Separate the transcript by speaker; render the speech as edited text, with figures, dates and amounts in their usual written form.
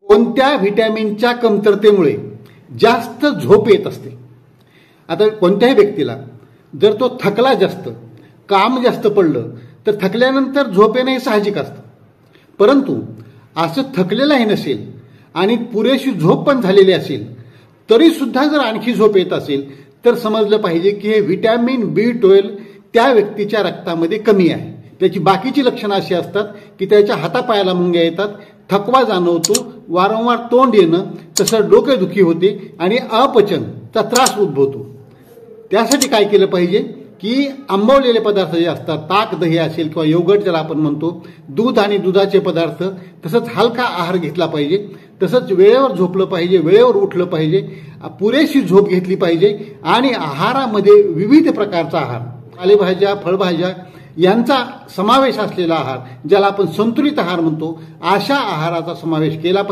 Speaker 1: कोणत्या व्हिटॅमिनच्या कमतरतेमुळे जास्त झोप येत असते? आता कोणत्याही व्यक्तीला जर तो थकला जास्त, काम जास्त पडलं तर थकल्यानंतर झोप येणं हे साहजिक असतं. परंतु असं थकलेलंही नसेल आणि पुरेशी झोप पण झालेली असेल तरी सुद्धा जर आणखी झोप येत असेल तर समजलं पाहिजे की हे व्हिटॅमिन B12 त्या व्यक्तीच्या रक्तामध्ये कमी आहे. त्याची बाकीची लक्षणं अशी असतात की त्याच्या हातापायाला मुंग्या येतात, थकवा जाणवतो, वारंवार तोंड येणं, तसं डोकेदुखी होते आणि अपचनचा त्रास उद्भवतो. त्यासाठी काय केलं पाहिजे की आंबवलेले पदार्थ जे असतात, ताक दही असेल किंवा योगर्ट ज्याला आपण म्हणतो, दूध आणि दुधाचे पदार्थ, तसंच हलका आहार घेतला पाहिजे. तसंच वेळेवर झोपलं पाहिजे, वेळेवर उठलं पाहिजे, पुरेशी झोप घेतली पाहिजे आणि आहारामध्ये विविध प्रकारचा आहार, पालेभाज्या, फळभाज्या यांचा समावेश असलेला आहार, ज्याला आपण संतुलित आहार म्हणतो, अशा आहाराचा समावेश केला पाहिजे.